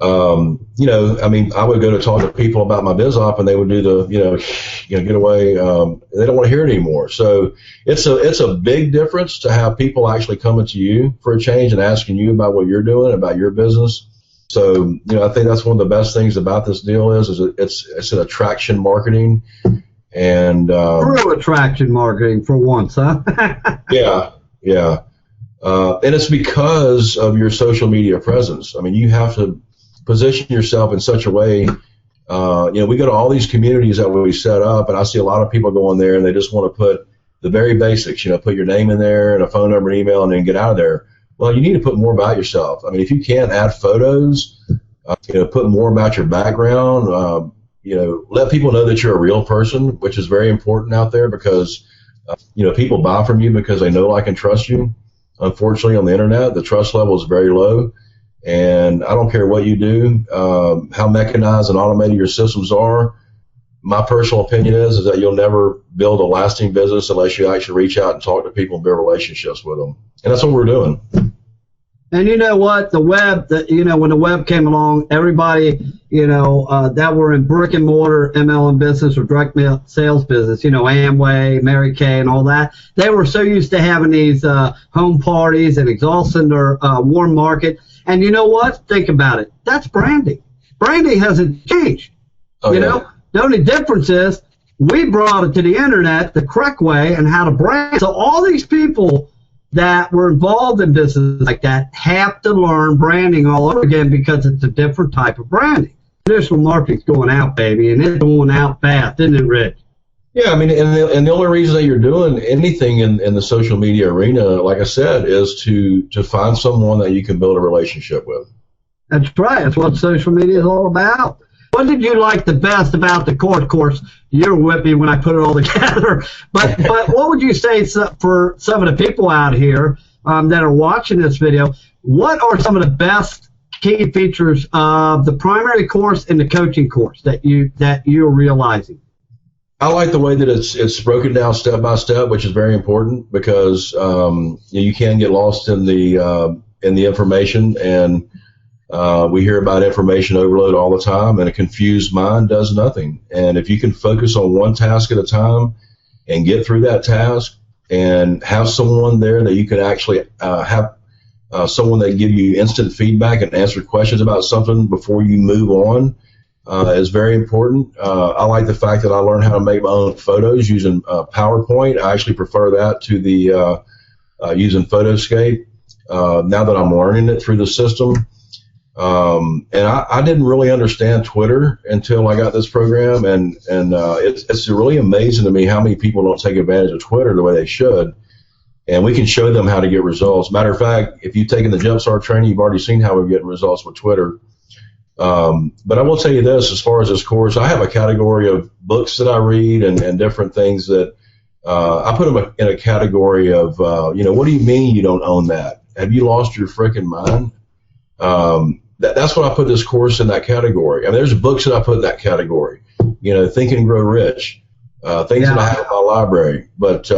I would go to talk to people about my biz op, and they would do the, get away. They don't want to hear it anymore. So it's a big difference to have people actually coming to you for a change and asking you about what you're doing, about your business. So, I think that's one of the best things about this deal is it's an attraction marketing, and true attraction marketing for once, huh? Yeah. And it's because of your social media presence. I mean, you have to position yourself in such a way. We go to all these communities that we set up, and I see a lot of people going there, and they just want to put the very basics. Put your name in there and a phone number and email, and then get out of there. Well, you need to put more about yourself. I mean, if you can't add photos, put more about your background. Let people know that you're a real person, which is very important out there, because people buy from you because they know, like, and trust you. Unfortunately, on the internet, the trust level is very low. And I don't care what you do, how mechanized and automated your systems are. My personal opinion is that you'll never build a lasting business unless you actually reach out and talk to people and build relationships with them. And that's what we're doing. And you know what? The web, when the web came along, everybody, that were in brick and mortar MLM business or direct mail sales business, Amway, Mary Kay, and all that, they were so used to having these home parties and exhausting their warm market. And you know what? Think about it. That's branding. Branding hasn't changed. The only difference is we brought it to the internet the correct way and how to brand. So all these people that were involved in business like that have to learn branding all over again, because it's a different type of branding. Traditional marketing's going out, baby, and it's going out fast, isn't it, Rich? Yeah, I mean, and the only reason that you're doing anything in the social media arena, like I said, is to find someone that you can build a relationship with. That's right. That's what social media is all about. What did you like the best about the course? Of course, you're with me when I put it all together. But what would you say for some of the people out here that are watching this video? What are some of the best key features of the primary course and the coaching course that you're realizing? I like the way that it's broken down step by step, which is very important, because you can get lost in the in the information, and we hear about information overload all the time, and a confused mind does nothing. And if you can focus on one task at a time and get through that task and have someone there that you can actually have someone that give you instant feedback and answer questions about something before you move on is very important. I like the fact that I learned how to make my own photos using PowerPoint. I actually prefer that to the using Photoscape now that I'm learning it through the system. And I didn't really understand Twitter until I got this program, and it's really amazing to me how many people don't take advantage of Twitter the way they should. And we can show them how to get results. Matter of fact, if you've taken the Jumpstart training, you've already seen how we're getting results with Twitter. But I will tell you this, as far as this course, I have a category of books that I read and different things that I put them in a category of, what do you mean you don't own that? Have you lost your freaking mind? That's what I put this course in that category. I mean, there's books that I put in that category. Think and Grow Rich, things that I have in my library. But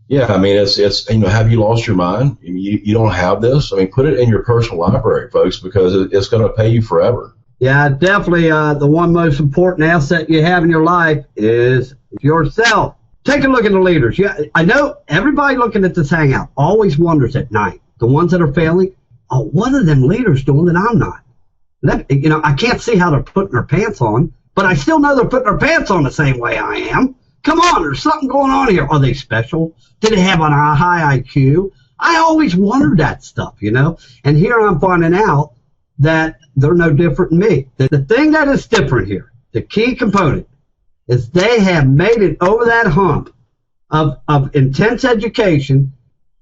yeah, I mean, it's have you lost your mind? You don't have this. I mean, put it in your personal library, folks, because it's going to pay you forever. Yeah, definitely. The one most important asset you have in your life is yourself. Take a look at the leaders. Yeah, I know everybody looking at this hangout always wonders at night, the ones that are failing, what are them leaders doing that I'm not? I can't see how they're putting their pants on, but I still know they're putting their pants on the same way I am. Come on, there's something going on here. Are they special? Do they have a high IQ? I always wondered that stuff, And here I'm finding out that they're no different than me. The thing that is different here, the key component, is they have made it over that hump of intense education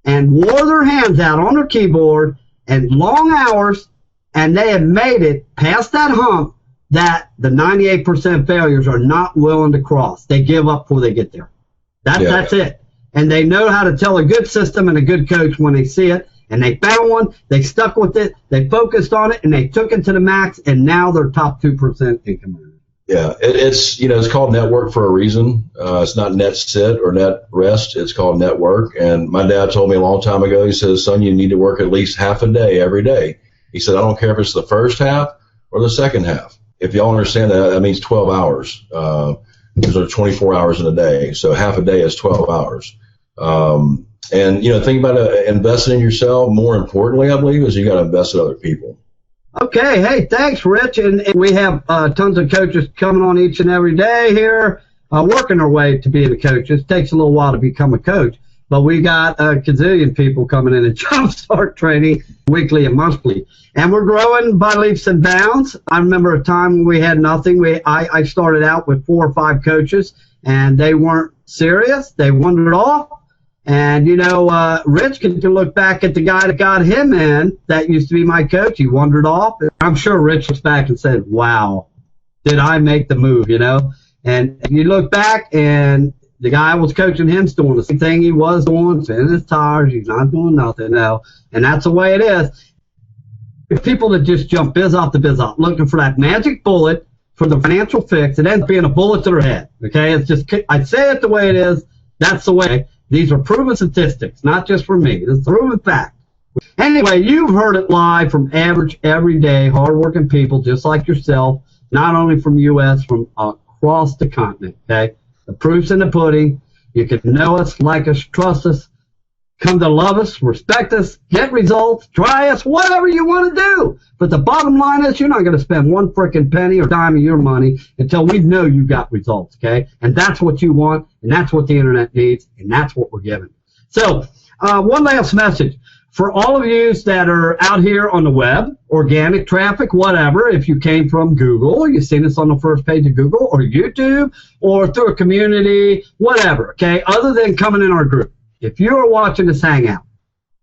and wore their hands out on their keyboard and long hours, and they have made it past that hump that the 98% failures are not willing to cross. They give up before they get there. That's it. And they know how to tell a good system and a good coach when they see it. And they found one, they stuck with it, they focused on it, and they took it to the max, and now they're top 2% income earners. Yeah, it's called network for a reason. It's not net sit or net rest. It's called network. And my dad told me a long time ago, he says, son, you need to work at least half a day every day. He said, I don't care if it's the first half or the second half. If y'all understand that, that means 12 hours. Because there are 24 hours in a day. So half a day is 12 hours. And, think about investing in yourself. More importantly, I believe, is you got to invest in other people. Okay. Hey, thanks, Rich. And we have tons of coaches coming on each and every day here, working their way to being a coach. It takes a little while to become a coach. But we got a gazillion people coming in and Jumpstart training weekly and monthly. And we're growing by leaps and bounds. I remember a time when we had nothing. I started out with 4 or 5 coaches, and they weren't serious. They wandered off. And, Rich can look back at the guy that got him in that used to be my coach. He wandered off. I'm sure Rich looks back and said, wow, did I make the move, And you look back, and the guy was coaching him's doing the same thing he was doing, spinning his tires. He's not doing nothing now. And that's the way it is. People that just jump biz off the biz off, looking for that magic bullet for the financial fix, it ends up being a bullet to their head. Okay? It's just, I say it the way it is. That's the way. These are proven statistics, not just for me. It's a proven fact. Anyway, you've heard it live from average, everyday, hardworking people just like yourself, not only from U.S., from across the continent. Okay? The proof's in the pudding. You can know us, like us, trust us, come to love us, respect us, get results, try us, whatever you want to do. But the bottom line is you're not going to spend one frickin' penny or dime of your money until we know you got results, okay? And that's what you want, and that's what the internet needs, and that's what we're giving. So one last message. For all of you that are out here on the web, organic traffic, whatever, if you came from Google, or you've seen us on the first page of Google, or YouTube, or through a community, whatever, okay, other than coming in our group. If you are watching this hangout,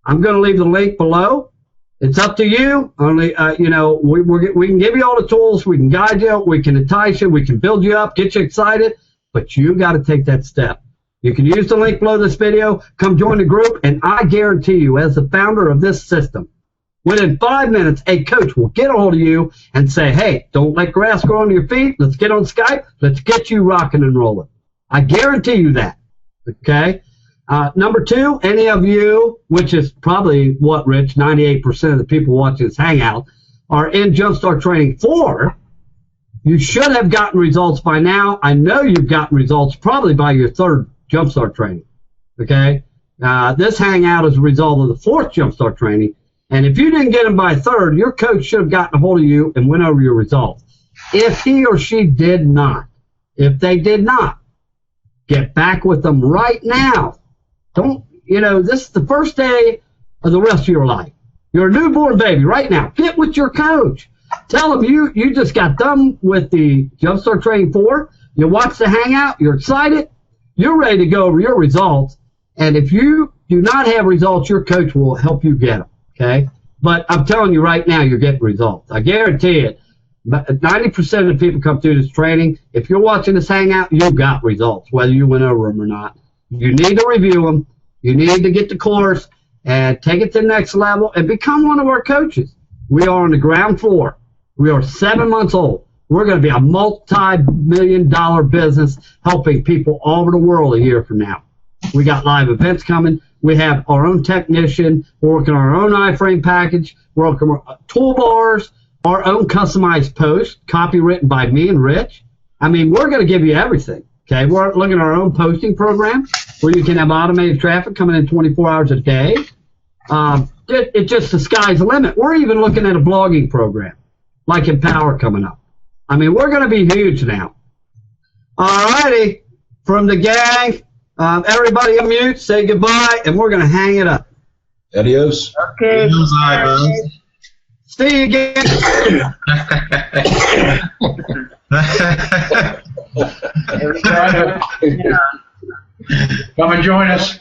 I'm going to leave the link below. It's up to you. Only, we can give you all the tools. We can guide you. We can entice you. We can build you up, get you excited. But you got to take that step. You can use the link below this video. Come join the group, and I guarantee you, as the founder of this system, within 5 minutes, a coach will get a hold of you and say, hey, don't let grass grow under your feet. Let's get on Skype. Let's get you rocking and rolling. I guarantee you that. Okay? Number two, any of you, which is probably what, Rich, 98% of the people watching this hangout, are in Jumpstart Training 4, you should have gotten results by now. I know you've gotten results probably by your third Jumpstart Training, okay? This hangout is a result of the fourth Jumpstart Training, and if you didn't get them by third, your coach should have gotten a hold of you and went over your results. If he or she did not, if they did not, get back with them right now. Don't, this is the first day of the rest of your life. You're a newborn baby right now. Get with your coach. Tell them you just got done with the Jumpstart Training 4. You watched the hangout. You're excited. You're ready to go over your results. And if you do not have results, your coach will help you get them. Okay? But I'm telling you right now, you're getting results. I guarantee it. 90% of the people come through this training. If you're watching this hangout, you got results, whether you went over them or not. You need to review them. You need to get the course and take it to the next level and become one of our coaches. We are on the ground floor. We are 7 months old. We're going to be a multi-million-dollar business helping people all over the world a year from now. We got live events coming. We have our own technician. We're working on our own iframe package. We're working on toolbars, our own customized post, copywritten by me and Rich. I mean, we're going to give you everything. Okay, we're looking at our own posting program where you can have automated traffic coming in 24 hours a day. It's just the sky's the limit. We're even looking at a blogging program like Empower coming up. I mean, we're going to be huge now. All righty, from the gang, everybody unmute, say goodbye, and we're going to hang it up. Adios. Okay. See you again. Come and join us.